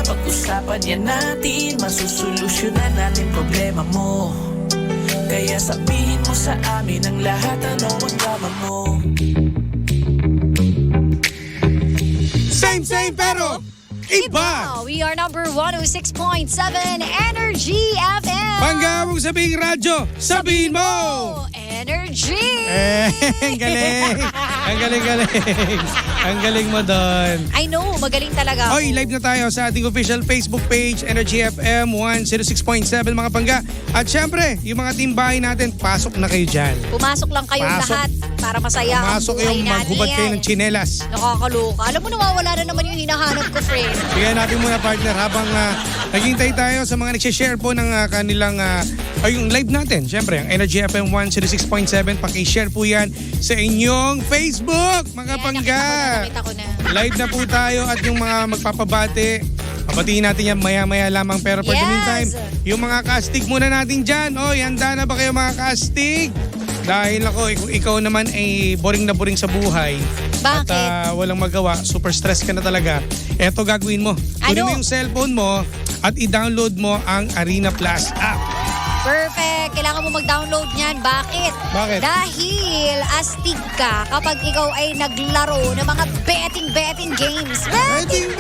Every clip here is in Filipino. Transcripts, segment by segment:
Pag-usapan yan natin, masusolusyonan natin problema mo. Kaya sabihin mo sa amin ang lahat, ano ang drama mo. Same pero iba. We are number 106.7 Energy FM. Pangga mong sabihin radyo, sabihin mo. Energy. Ang galing. Ang galing. Ang galing mo doon. I know, magaling talaga ako. Oy, live na tayo sa ating official Facebook page, Energy FM 106.7 mga pangga. At syempre, yung mga team bahay natin, pasok na kayo dyan. Pumasok lang kayong Pasok. lahat para masaya Pasok ang buhay kayong natin. maghubad kayo ng tsinelas. Nakakaloka. Alam mo, nawawala na naman yung hinahanap ko, friend. Bigyan natin muna partner habang naghihintay tayo sa mga nagsishare po ng kanilang yung live natin. Syempre, ang Energy FM 106.7, paki-share po yan sa inyong Facebook, mga pangga. Nakita ko na. Live na po tayo at yung mga magpapabate, pabatiin natin yan maya-maya lamang. Pero for the Yes. meantime, yung mga kastig muna natin dyan. Oy, handa na ba kayo mga kastig? Dahil ako, ikaw naman ay boring na boring sa buhay. Bakit? At walang magawa, super stress ka na talaga. Eto gagawin mo. Kunin mo yung cellphone mo at i-download mo ang Arena Plus app. Perfect. Kailangan mo mag-download niyan. Bakit? Bakit? Dahil astig ka kapag ikaw ay naglaro ng mga betting games. Betting!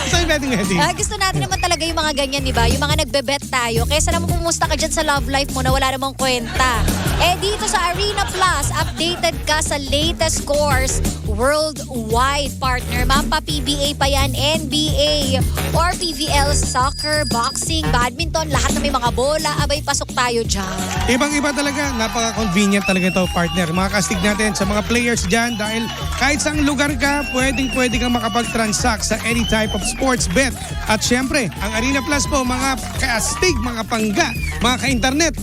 Saan betting? Gusto natin naman talaga yung mga ganyan, di ba? Yung mga nagbe-bet tayo. Kesa naman pumusta ka dyan sa love life mo na wala namang kwenta. Dito sa Arena Plus, updated ka sa latest scores worldwide, partner. Mampa PBA pa yan, NBA, or PVL, soccer, boxing, badminton, lahat na may mga bola. Abay, pasok tayo dyan. Ibang-iba talaga. Napaka-convenient talaga ito, partner. Mga kastig natin sa mga players dyan dahil kahit saang lugar ka, pwede kang makapag-transact sa any type of sports bet. At syempre, ang Arena Plus po, mga kastig, mga pangga, mga ka-internet.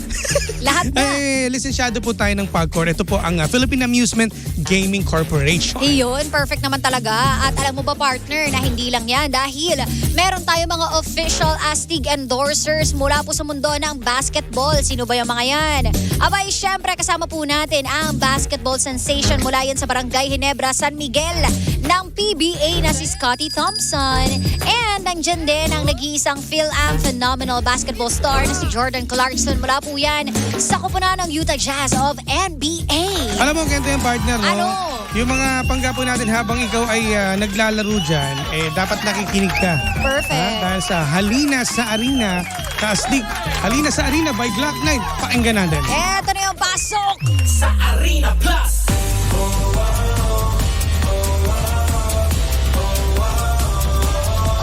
Lahat na. Lisensyado po tayo ng PAGCOR. Ito po ang Philippine Amusement Gaming Corporation. Iyon, perfect naman talaga. At alam mo ba, partner, na hindi lang yan dahil meron tayo mga official Astig endorsers mula po sa mundo ng basketball. Sino ba yung mga yan? Abay, syempre kasama po natin ang basketball sensation mula yan sa Barangay Ginebra, San Miguel ng PBA na si Scottie Thompson. And nandyan din ang nag-iisang Phil-Am phenomenal basketball star na si Jordan Clarkson. Mula po yan sa kupunan ng Utah Jazz of NBA. Alam mo, ganito yung partner, no? Ano? Yung mga pangga po natin habang ikaw ay naglalaro dyan, dapat nakikinig ka. Perfect. Dahil sa Halina sa Arena, Kastig, Halina sa Arena by Glock 9. Pakinggan natin. Eto na yung pasok! Sa Arena Plus.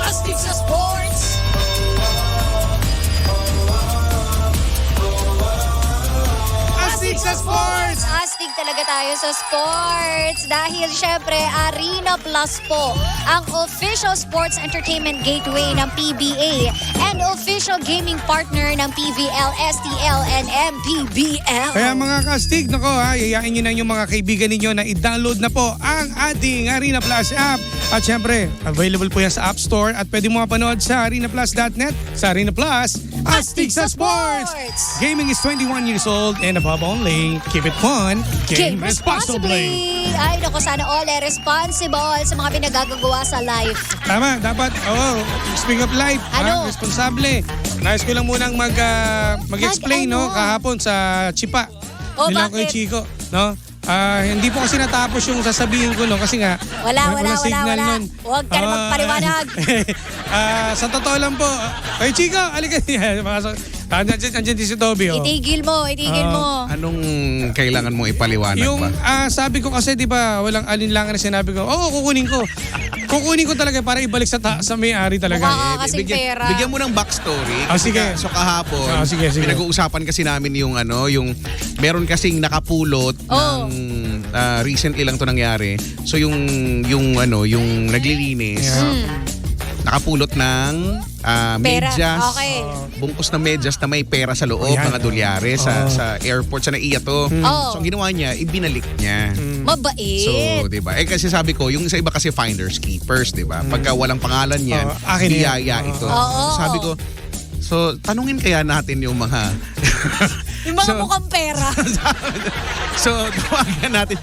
Astig sa sports! Astig sa sports! Astig talaga tayo sa sports dahil syempre Arena Plus po ang official sports entertainment gateway ng PBA and official gaming partner ng PVL, STL, and MPBL. Kaya mga kastig, nako yayain nyo na yung mga kaibigan ninyo na i-download na po ang ating Arena Plus app. At syempre, available po yan sa App Store at pwede mo mapanood sa arenaplus.net. Sa Arena Plus, Astig sa Sports! Gaming is 21 years old and above only. Keep it fun, game responsibly. Ay, naku, sana all responsible sa mga pinagagagawa sa life. Tama, dapat, speak of life, Ano? responsable. Nais ko lang munang mag-explain, Ano? kahapon sa Chipa. Oh, Nilang ko yung bakit? Chico, no? Hindi po kasi natapos yung sasabihin ko, no? Kasi nga, Wala. signal nun. Huwag ka na magpaliwanag. Sa totoo lang po, ay Chico, alika niya. Andiyan din si Toby, oh. Itigil mo. Anong kailangan mo ipaliwanag Yung ba? sabi ko kasi, di ba, walang alinlangan na sinabi ko, kukunin ko. Kukunin ko talaga para ibalik sa may-ari talaga. Mukha ka kasing pera. Bigyan mo ng backstory. Sige. So kahapon, Sige. pinag-uusapan kasi namin yung meron kasing nakapulot ng recently lang to nangyari. So yung naglilinis, nakapulot ng Pera. medyas. Okay. Bungkus na medyas na may pera sa loob, Ayan. mga dolyare sa airport sa NAIA to. Oh. So ang ginawa niya, ibinalik niya. Mabait. So, 'di ba? Kasi sabi ko, yung sa iba kasi finders keepers, 'di ba? Pagka walang pangalan niyan, akin na yan. biyaya ito. Oo. Sabi ko, so tanungin kaya natin yung mga yung mga mukhang pera. So, tawagan natin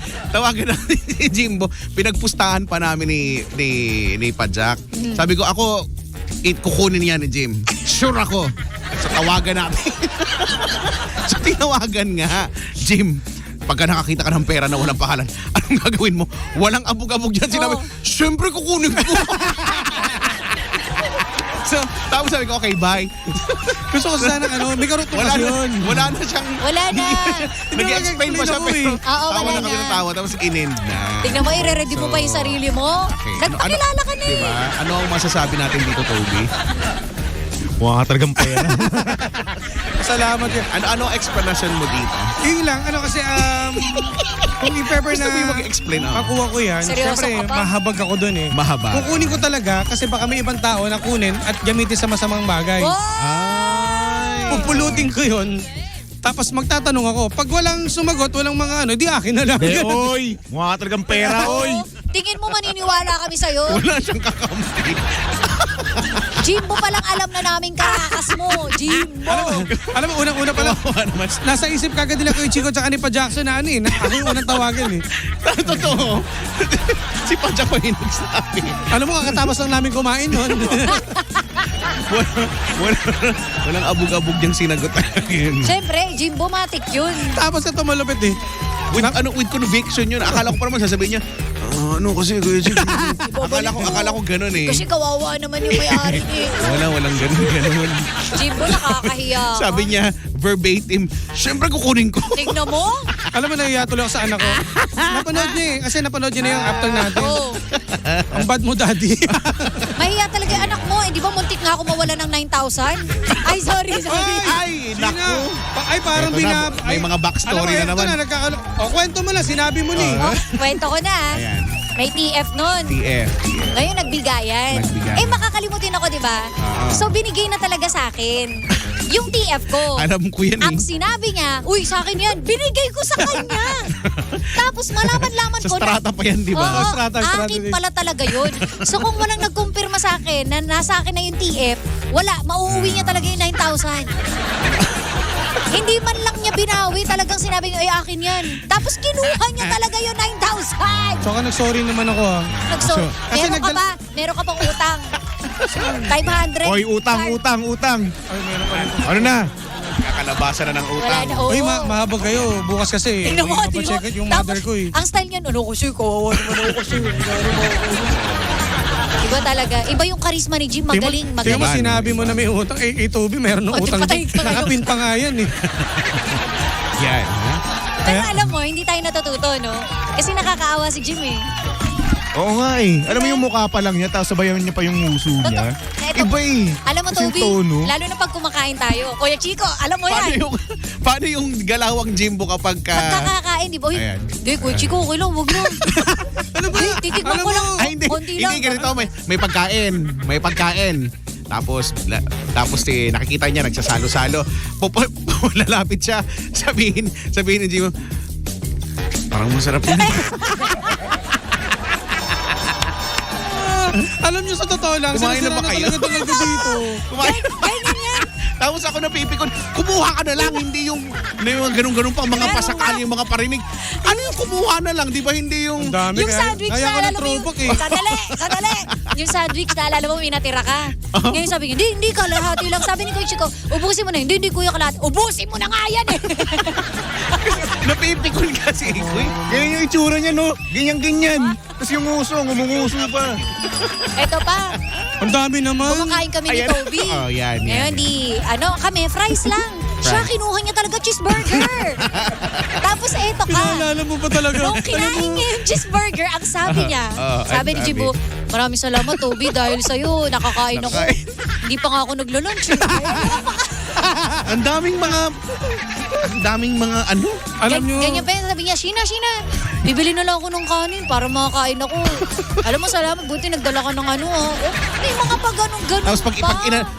si Jimbo. Pinagpustahan pa namin ni Pajak. Sabi ko, ako, kukunin yan ni Jim. Sure ako. So, tawagan natin. So, tinawagan nga. Jim, pagka nakakita ka ng pera na walang pangalan, anong gagawin mo? Walang abog-abog dyan. Sinabi, syempre kukunin ko. So, tapos sabi ko, okay, bye. Gusto ko sana, may karot mo kasi yun. Wala na siyang... Wala na. Nag-explain pa siya, pero Oo, tawa wala na kami na. ng tawa, tapos in-end na. Tingnan mo, i-ready mo pa yung sarili mo. Okay. Nagpakilala ka na eh. Diba? Ano ang masasabi natin dito, Toby? Mukha ka talagang pera. Salamat yun. Ano ang explanation mo dito? Yun lang, kasi, kung i-pepper Gusto na mo yung mag-explain ako? makuha ko yan, Seryoso syempre, ka pa? mahabag ako dun eh. Mahaba. Kukunin ko talaga kasi baka may ibang tao na kunin at gamitin sa masamang bagay. Oh! Pupulutin ko yun, tapos magtatanong ako. Pag walang sumagot, walang mga di akin na lang. De, oy! Mukha ka talagang pera, oy! Tingin mo maniniwala kami sa'yo? Wala siyang kakampi. Jimbo palang alam na namin karakas mo. Jimbo. Alam mo, unang-una pa lang, nasa isip kagad nila Kuya Chico tsaka ni Pa Jackson na ako yung unang tawagan eh. Totoo. Si Pajak pa yung nagsabi. Alam mo, kakatapos lang namin kumain nun. Walang abog-abog yung sinagot. Siyempre, Jimbo matik yun. Tapos ito malupit eh. With conviction yun. Akala ko pa naman sasabihin niya, kasi Kuya Chico. Akala ko ganun eh. Kasi kawawa naman yung may-ari eh. Walang ganun. Jimbo, nakakahiya ka. Sabi niya, verbatim, syempre kukunin ko. Tignan mo. Alam mo, nahiya tuloy ako sa anak ko. Napanood niya eh. Kasi napanood niya na yung after natin. Oh. Ang bad mo, daddy. Mahiya talaga yung anak mo. Eh, di ba muntik nga ako mawala ng 9,000? Ay, sorry. Ay, naku. Ay, parang Eto na, may mga backstory na naman. Kwento mo na, sinabi mo ni. Oh, kwento ko na. Ayan. May TF nun. TF. Ngayon, nagbigayan. Nagbigayan. Eh, makakalimutin ako, di ba? So, binigay na talaga sa akin. Yung TF ko. Alam ko yan Ang eh. sinabi niya, uy, sa akin yan, binigay ko sa kanya. Tapos malaman-laman Sa ko strata pa yan, di ba? Oo, Strata akin din. pala talaga yun. So kung walang nagkumpirma sa akin na nasa akin na yung TF, wala, mauuwi niya talaga yung 9,000. Hindi man lang niya binawi, talagang sinabi niya, ay akin yan. Tapos kinuha niya talaga yung 9,000. Tsaka nag-sorry naman ako ah. Meron ka pa, meron ka pang utang. 500. Oy, utang. Ay, meron pa rin. Ano na? Kakalabasan na ng Wala utang. na, oo. Uy, mahabag kayo. Bukas kasi. Tingnan mo, di ba? Papacheck yung mother Tapos, ko eh. ang style niyan, ano ko siya, kawawa naman ako kasi. Iba talaga. Iba yung charisma ni Jim. Magaling, Tingnan mo, magaling. sinabi mo na may utang. Eh, Toby, meron ng O, di utang. patay ka. Nakapin pa nga yan eh. Yan. Pero alam mo, hindi tayo natututo, no? Kasi nakakaawa si Jim eh. Oo nga eh. Alam mo yung mukha pa lang niya, tapos sabayan niya pa yung nguso niya. Eto, Iba eh. alam mo, Kasi yung Toby, tono. lalo na pag kumakain tayo. Kuya Chico, alam mo yan. Paano yung galawang Jimbo kapag ka... Pagkakakain, di ba? Uy, Ayan. di, Kuya Chico, okay lang, wag lang. Ano ba? Uy, titignan Alam ko mo, lang. Ay, hindi. Konti lang. Hindi, ganito. May pagkain. Tapos nakikita niya nagsasalo-salo. Lalapit siya. Sabihin ni Jimbo, parang masarap yun. Alam niyo sa totoo lang, Kumain na ba kayo? talaga dito. Kumain. Ganyan yan. Tapos ako napipikon, kumuha ka na lang, hindi yung ganun-ganun pang mga pasakali, yung mga parinig. Ano yung kumuha na lang, di ba hindi yung... Ang dami Yung kaya. sandwich, Kaya ako naalala ng mo yung... throwback eh. Sandali. Yung sandwich, naalala mo, may natira ka. Ngayon sabi niya, hindi ka, lahati lang. Sabi ni Kuya Chico, ubusin mo na. Hindi, kuya, kalahati. Ubusin mo na nga yan eh. Napipikon kasi ko eh. Ganyan yung itsura niya, no? Ganyan. Tapos yung nguso, ngumunguso pa. Eto pa, Ang dami naman. kumakain kami ni Ayan. Toby. Oh, yan. Ngayon kami, fries lang. Siya, kinuha niya talaga cheeseburger. Tapos eto ka. Pinaalala mo ba talaga? Nung kinain niya yung cheeseburger, ang sabi niya, sabi ni ang Jibo, maraming salamat Toby dahil sa'yo, nakakain ako. Hindi pa nga ako naglo-lunch. Ang daming mga ano? Alam niyo, Ganyan pa yun, sabi niya, Sheena, bibili na lang ako ng kanin para makakain ako. Alam mo, salamat, buti nagdala ka ng ano. May mga pa ganun-ganun Tapos pa.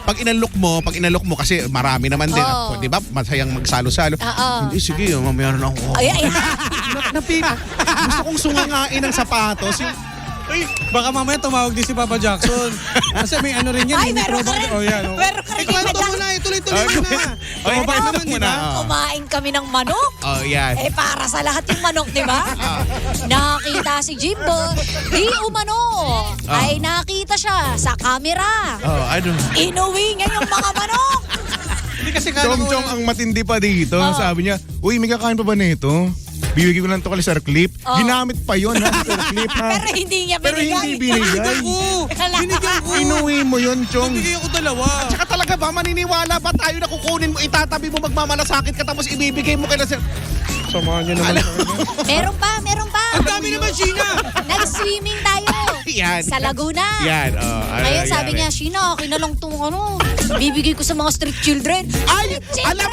pag inalok mo kasi marami naman din, Oo. di ba? Masayang magsalo-salo. Oo. Hindi, sige, mamaya na ako. Ay. Gusto kong sungangain ng sapatos. baka mamaya tumawag din si Papa Jackson. Kasi may ano rin yan. Ay, may meron ka throwback. rin. Oh, yan. Oh. Meron ka rin. kwento mo na, tuloy-tuloy mo na. Okay, Mabait kwento naman, mo di na. ba? Kumain kami ng manok. Oh, yan. Eh, para sa lahat yung manok, di ba? Nakakita si Jimbo. Di umano. Ay nakita siya sa camera. Oh, ano? Inuwi niya yung mga manok. Hindi kasi kala ko. Chong ang matindi pa dito. Oo. Sabi niya, uy, may kakain pa ba nito? Bibigyan ko lang to kay Sir Clip. Oo. Ginamit pa yun, ha, Sir Clip, ha? Pero hindi niya Pero hindi Binigyan binigay. ko. Binigyan ko. Inuwi mo yun, Chong. Bigay ako dalawa. Tsaka talaga ba, maniniwala ba tayo na kukunin mo, itatabi mo, magmamalasakit ka, tapos ibibigay mo kay na Sir... Samahan niyo naman. Meron pa. Ang dami naman, Sheena. Nag-swimming tayo. Yan. Sa Laguna. Yan, oh. Ano Ngayon sabi nangyari? niya, Sheena, okay na lang itong bibigay ko sa mga street children. Ay, Street alam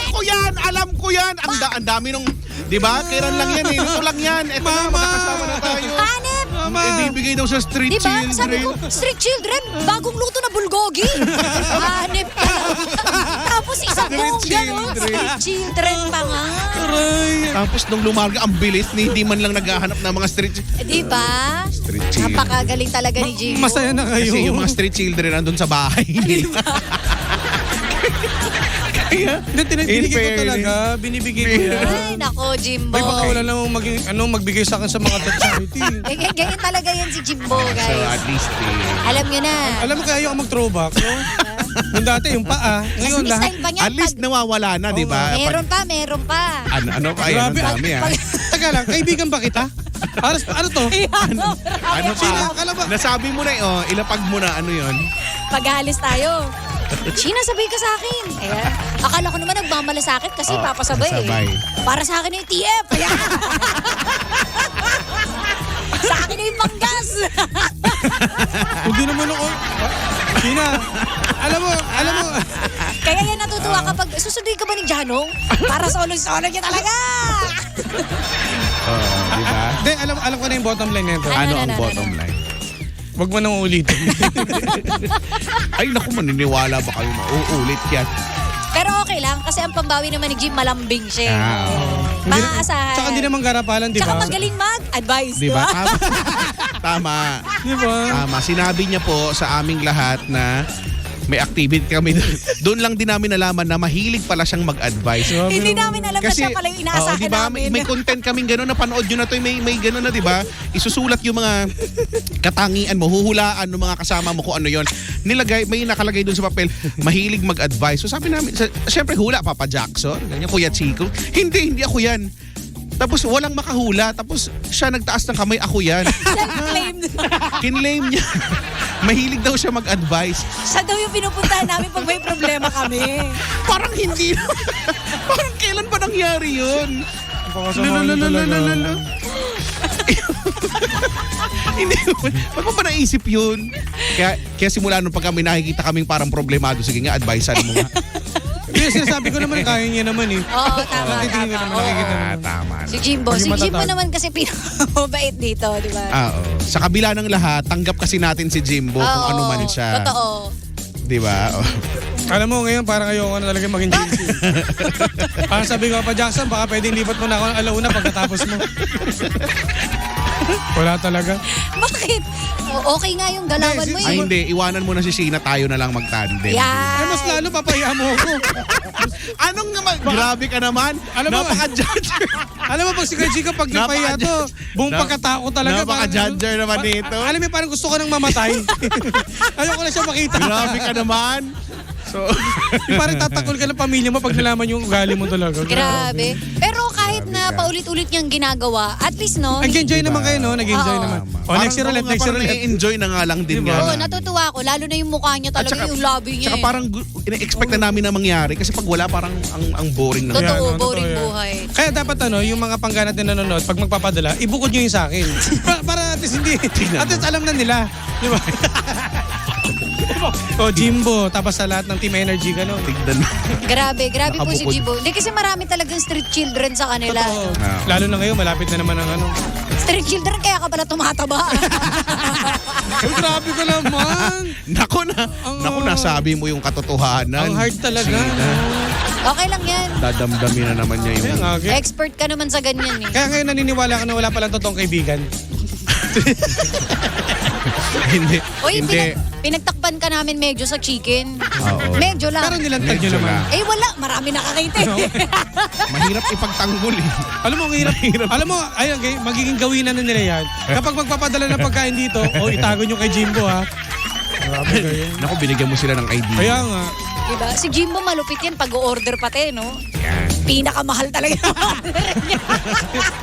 ko yan. Ang dami nung, di ba? Kailan lang yan eh. Ito lang yan. Ito na, Mama. magkakasama na tayo. Hanep! Mama. Ibibigay daw sa street Diba? children. Sabi ko, street children, bagong luto na bulgogi. Hanep ka lang. Tapos isang Street buong gano'n. children. Street children pa nga. Aray. Tapos nung lumarga, ang bilis, hindi man lang naghahanap ng mga street Diba? Street children. Napakagaling talaga ni Jimbo. Masaya na kayo. Kasi yung mga street children nandun sa bahay nila. Kaya, Hindi, binibigay ko fairness. talaga. Binibigay ko yan. Ay, nako, Jimbo. Ay, baka wala namang magbigay sa akin sa mga charity. Ganyan talaga yan si Jimbo, so guys. at least eh. Alam nyo na. Alam mo kaya ako mag-throwback, no? Yung dati, yung paa. Ngayon, Kasi lahat. style ba niya? At least nawawala na, di ba? Meron pa. Ano pa? Ayan, ang Grabe. dami ah. Teka lang, kaibigan ba kita? Ano to? Ano Sino? pa? Akala ba? Nasabi mo na oh, ilapag mo na ano yon. Pag-aalis tayo. Sheena, sabay ka sa akin. Ayan. Akala ko naman nagmamalasakit kasi Oh, papasabay sabay. Para sa akin na yung TF. Ayan. Sa akin na yung manggas. Hindi naman ako. Sina, alam mo. Kaya yan natutuwa kapag susunduin ka ba ni Janong? Para solong-solong niya talaga. Di ba? Hindi, alam ko na yung bottom line nito. Ano, Ano ang bottom line? Huwag mo nang ulitin. Ay, naku, maniniwala ba kayo? Mauulit yan. Pero okay lang kasi ang pambawi naman ni Jim malambing siya. Ah, Ayan. Maaasahan. Tsaka hindi naman garapalan, di Tsaka ba? magaling mag-advise. Di ba? Tama. Di ba? Tama. Sinabi niya po sa aming lahat na may activity kami. Doon lang din namin nalaman na mahilig pala siyang mag-advise. Hindi namin alam na siya pala yung inaasahan di ba, namin. may content kaming gano'n, napanood nyo na to, may gano'n na, di ba? Isusulat yung mga katangian mo, huhulaan ng mga kasama mo kung ano yon. May nakalagay doon sa papel, mahilig mag-advise. So sabi namin, syempre hula, Papa Jackson, ganyan, Kuya Chico. Hindi ako yan. Tapos walang makahula. Tapos siya nagtaas ng kamay, ako yan. Self-claimed. Kinlame niya. Mahilig daw siya mag-advise. Siya daw yung pinupuntahan namin pag may problema kami. Parang hindi. Parang kailan pa nangyari yun? Pakasama niyo talaga. Hindi. Ba't mo pa naisip yun? Kaya simula nung pag kami nakikita kaming parang problemado, sige nga, advisean mo nga. Yes, sinasabi ko naman, kaya niya naman eh. Oo, tama. Nakikinig ka naman, nakikita naman. Tama. Si Jimbo. Pag Si yung Jimbo matatag. naman kasi pinamabait dito, di ba? Oo. Sa kabila ng lahat, tanggap kasi natin si Jimbo kung Oo, ano man siya. Totoo. Di ba? Oh. Alam mo, ngayon parang ayoko na talaga maging JC. Parang sabi ko pa, Jackson, baka pwedeng lipat mo na ako ng alauna pagkatapos mo. Wala talaga. Bakit? Okay nga yung galawan mo Ay eh. hindi, iwanan mo na si Sheena, tayo na lang mag-tandem. Yan. Ay, mas lalo papahiya mo ako. Anong naman? Grabe ka naman. Alam mo- Napaka-judger. Alam mo, pag si Chika, pag napahiya to, buong pagkatao talaga. Napaka-judger naman dito. Alam mo, parang gusto ko nang mamatay. Ayoko na siya makita. Grabe ka naman. So, Parang tatakol ka ng pamilya mo pag nalaman yung ugali mo talaga. Grabe. Pero kahit na paulit-ulit niyang ginagawa, at least no, Nag-enjoy naman kayo, no? Nag-enjoy Oo. naman. O, next year ulit, next year Parang ulit. enjoy na nga lang din Diba? Oo, yan. natutuwa ako. Lalo na yung mukha niya At talaga, yung lobby niya. Tsaka parang ina-expect na namin na mangyari kasi pag wala parang ang boring na. Totoo, Yan, no? boring Totoo yan. buhay. Kaya dapat yung mga pangganat na nanonood, pag magpapadala, ibukod nyo yun sa akin. para at least hindi, at least alam na nila. Di ba? O, Jimbo, tapos sa lahat ng Team Energy, gano'n. Tignan. Grabe po si Nakabukod. Jimbo. Hindi kasi marami talagang street children sa kanila. Oo. Ah. Lalo na ngayon, malapit na naman ang ano. Street children, kaya ka pala tumataba. Ay, grabe ka naman. Naku nasabi mo yung katotohanan. Ang hard talaga. Okay lang yan. Dadamdamin na naman niya Kaya yung... nga, kaya, Expert ka naman sa ganyan eh. kaya ngayon naniniwala ka na wala palang totoong kaibigan. hindi. Uy, hindi. pinagtakpan Natakpan ka namin medyo sa chicken. Oo. Medyo lang. Pero nilantad nyo Medyo naman. lang. Eh wala, marami nakakita eh. Mahirap ipagtanggol eh. Alam mo, ang hirap. Alam mo, ayun, okay, magiging gawinan na nila yan. Kapag magpapadala ng pagkain dito, itago nyo kay Jimbo, ha? Grabe kayo. Naku, binigyan mo sila ng idea. Kaya nga. Diba? Si Jimbo malupit yan pag-order pati, no? Pinakamahal talaga.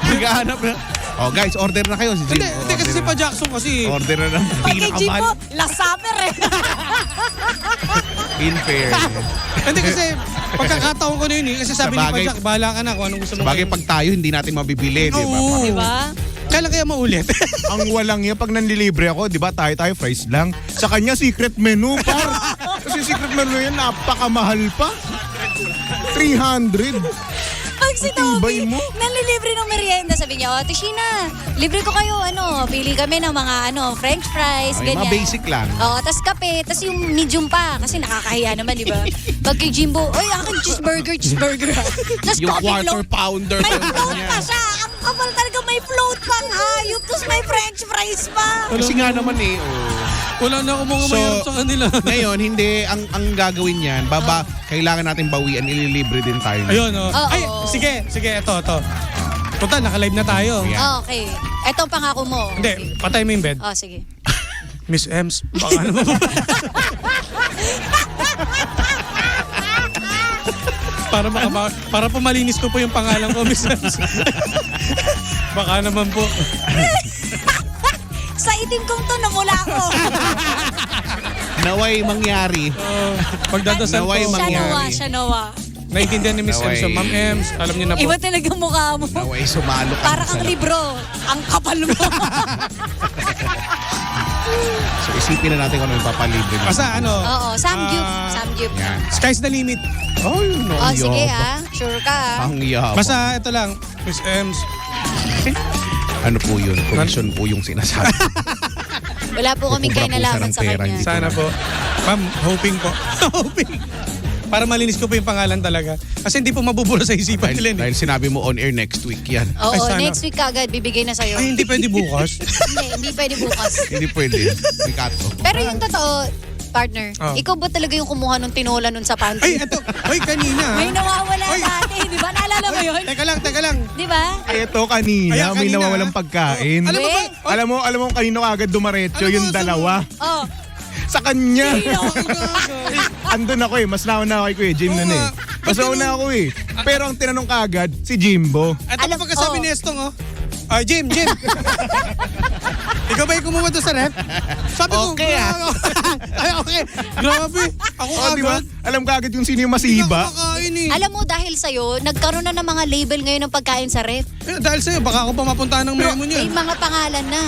Naghahanap na. Oh guys, order na kayo si Jim. Hindi kasi si Pa Jackson kasi. Order na ng Pag kay Jimbo, pinakamahal. last supper eh. In fairness. Hindi kasi pagkakataon ko na yun eh. Kasi sabi ni Pa Sabagay. Jack, bahala ka na kung anong gusto mo. Sabagay pag tayo, hindi natin mabibili, di ba? Oo. Diba? Kailan kaya maulit? Ang walang yan, pag nanlilibre ako, di ba, tayo fries lang. Sa kanya, secret menu, par. Kasi secret menu yan, napakamahal pa. 300. Pag si Tibay Toby, mo. nalilibre ng merienda, sabi niya, Tishina, libre ko kayo, pili kami ng mga, french fries, Ay, ganyan. mga basic lang. Oo, tas kape, tas yung medium pa, kasi nakakahiya naman, di ba? Pag kay Jimbo, oy, akin cheeseburger. Tas Yung coffee quarter float. pounder. May float pa siya. Ang kapal talaga, may float pang hayop, tas may french fries pa. Kasi nga naman eh. Oh. Wala na akong mga mayroon sa kanila. Ngayon, hindi. Ang gagawin yan, kailangan natin bawian, ililibre din tayo. Ayun, oh. Oo. Ay, sige, ito. Total, naka-live na tayo. Yeah. Okay. Eto ang pangako mo. Hindi, patay mo yung bed. Oh, sige. Miss Ems, baka naman. para po malinis ko po yung pangalan ko, Miss Ems. Baka naman po. Sa itim kong to, namula ako. Naway mangyari. Pagdadasal Naway po. mangyari. Siya nawa. Naintindihan ni Miss Ems. So, Naway. Ma'am Ems, alam niyo na po. Iba talaga mukha mo. Naway sumalo ka. Para kang libro. Ang kapal mo. So isipin na natin kung ano yung papalibre. Basta ano. Oo, Samgyup. Ah, Samgyup. Yan. Sky's the limit. Ay, no. Oh, sige Sure ka Ang yabang. Basta ito lang, Miss Ems. Ano po yun? Commission po yung sinasabi. Wala po kaming Kukubra po kainalaman siya ng sa pera, kanya. hindi Sana po. Ma'am, hoping po. Hoping. Para malinis ko po yung pangalan talaga. Kasi hindi po mabubura sa isipan nila. eh. Dahil sinabi mo on air next week yan. Oo, Ay, sana. next week kagad bibigay na sa'yo. Ay, hindi pwede bukas. Hindi pwede bukas. Hindi pwede. Mikato. Pero yung totoo, partner, Oh. ikaw ba talaga yung kumuha nung tinola nun sa Ay, pantry? eto. Ay, kanina. May nawawala Ay. dati, di ba? Naalala mo yun? Teka lang. Di ba? Ay, ito kanina, Kaya may kanina, nawawalang pagkain. Alam mo ba? Wait. Alam mo kanino agad dumaretso Alam mo, yung dalawa. Oh, Sa kanya. sino? Andun ako eh. Mas nauna ako kay Kuya Jim Oo nun eh. nga. Mas nauna ako eh. Pero ang tinanong kaagad, si Jimbo. At Alam- ang pagkasabi oh. ni Estong, Jim. Ikaw ba yung kumuha doon sa ref? Sabi ko, Okay, Ay, okay. Grabe. Ako Oh, di ba? agad. Alam kaagad yung sino yung Hindi ka masiba. kumakain eh. Alam mo, dahil sa'yo, nagkaroon na ng mga label ngayon ng pagkain sa ref. Dahil sa'yo, baka ako pa mapuntahan ng memo niya. May mga pangalan na.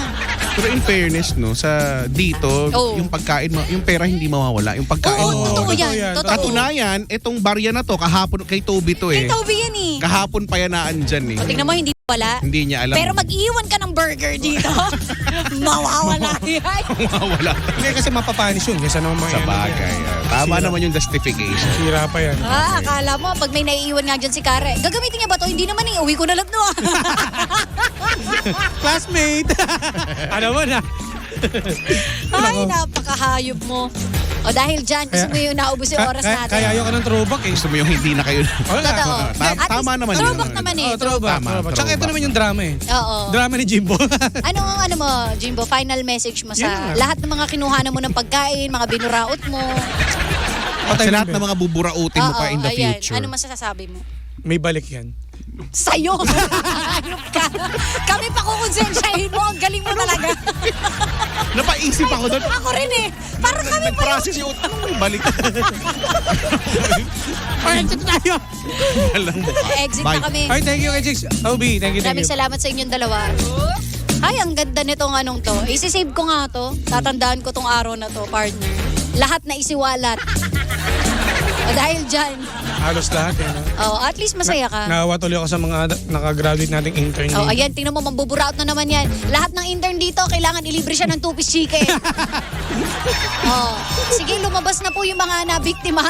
Pero in fairness, no, sa dito, Oo. yung pagkain, yung pera hindi mawawala. Yung pagkain Oo, mawawala. totoo yan. yan. Totoo. Katunayan, itong barya na to, kahapon, kay Toby to Kay eh. Toby yan eh. Kahapon pa yan naandyan eh. O, tingnan mo, hindi wala. Hindi niya alam. Pero mag-iwan ka ng burger dito. Mawawala yan. mawawala. Hindi kasi mapapanis yun. Kesa naman mga Sa bagay. Tama Sira. naman yung justification. Sira pa yan. Akala mo, pag may naiiwan nga dyan si Kare, gagamitin niya ba to? Hindi naman eh, uwi ko na lang to. Classmate! ano mo na? Ay, napakahayop mo. O dahil dyan, gusto mo yung naubos yung oras natin. Kaya ayoko ng throwback eh. Gusto mo yung hindi na kayo. Wala. Totoo. Tama- At tama least, naman yun. throwback naman eh. Oh, throwback. Tama, Tsaka ito throwback. naman yung drama eh. Oo. Drama ni Jimbo. Ano mo, Jimbo, final message mo sa Yeah. lahat ng mga kinuhanan mo ng pagkain, mga binuraot mo. Sa lahat ng mga buburautin mo pa in the ayan. future. Ano masasabi mo? May balik yan. Sa'yo! Ayop ka. Kami pa kukonsensyahin mo. Ang galing mo talaga. Napaisip ako doon. Ako rin eh. Parang kami pa yung... Nag-process yung balik. Ay, ito tayo! Alam mo. Exit Bye. na kami. Ay, thank you kay Chicks. Toby, thank you. Maraming salamat sa inyong dalawa. Ay, ang ganda nitong anong to. Isisave ko nga to. Tatandaan ko tong araw na to, partner. Lahat na isiwalat. O dahil dyan, Halos lahat eh. No? at least masaya ka. Naawa tuloy ako sa mga nakagraduate nating intern. Oh, ayan, tingnan mo, mambuburaot na naman yan. Lahat ng intern dito, kailangan ilibre siya ng 2-piece chicken. Oh, sige, lumabas na po yung mga nabiktima.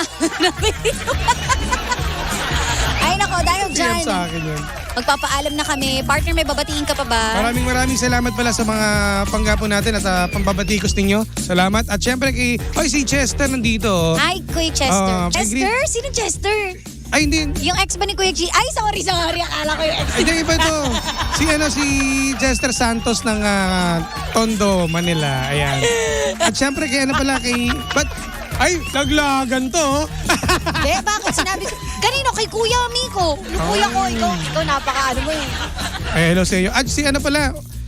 Ay, nako, dahil PM dyan, sa akin yun. magpapaalam na kami. Partner, may babatiin ka pa ba? Maraming salamat pala sa mga panggapo natin at pambabatikos ninyo. Salamat. At syempre si Chester nandito. Hi, Kuya Chester. Pag-greet- Chester? Sino Chester? Ay, hindi. Yung ex ba ni Kuya G? Ay, sorry. Akala ko yung ex. Hindi, iba ito. Si Chester Santos ng Tondo, Manila. Ayan. At syempre kay ay, laglagan to. Hindi, bakit sinabi ko? Kanino? Kay Kuya Miko. Yung kuya ko, ikaw napaka-ano mo eh. Hello sa iyo. At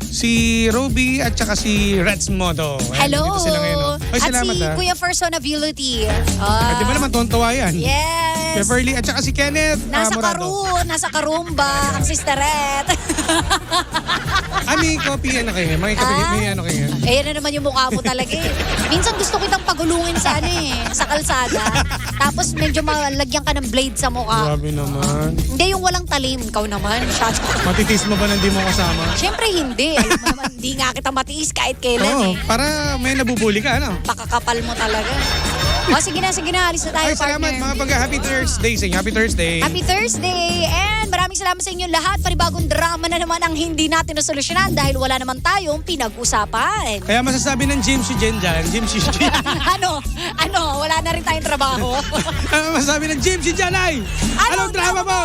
si Roby at saka si Reds Moto. Ayan, Hello. nandito sila ngayon. Ay, At salamat si Kuya First Ability. Di ba naman tontuwa yan? Yes. Beverly at saka si Kenneth. Nasa Karumba, ang sisteret. May copy na kayo. May ano kayo. Ayan na naman yung mukha mo talaga eh. Minsan gusto kitang pagulungin sa kalsada. Tapos medyo malagyan ka ng blade sa mukha. Grabe naman. Hindi yung walang talim. Ikaw naman. Matitis mo ba na hindi mo kasama? Siyempre hindi. Alam mo naman, hindi nga kita matiis kahit kailan Oo, eh. para may nabubuli ka, ano? Pakakapal mo talaga. O sige na. Alis na tayo, Ay, salamat partner. mga Happy Thursday sa inyo. Happy Thursday. Happy Thursday! And maraming salamat sa inyong lahat. Panibagong drama na naman ang hindi natin nasolusyonan dahil wala naman tayong pinag-usapan. Kaya masasabi ng Jim si Jen dyan. Jim si Jen. Ano? Wala na rin tayong trabaho. Masasabi ng Jim si Jen ay, anong drama mo?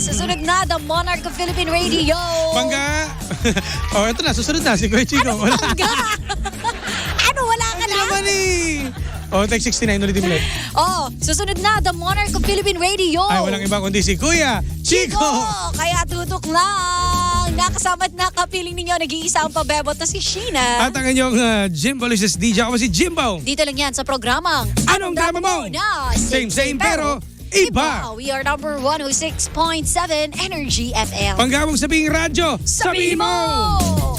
Susunod na, The Monarch of Philippine Radio. Bangga. Ito na. Susunod na. Si Kuya Chico. Ano bangga? Wala ka na? naman text 69 ulit ulit. Susunod na, The Monarch of Philippine Radio. Ay, walang iba kundi si Kuya Chico. Kaya tutok lang. Nakasama at nakapiling ninyo, nag-iisa ang pabebot na si Sheena. At ang inyong Jimbo Luces DJ. Ako si Jimbo. Dito lang yan sa programang Anong drama mo? Na Same pero iba. We are number 106.7 Energy FM. Panggawang sabing radyo. Sabihin mo!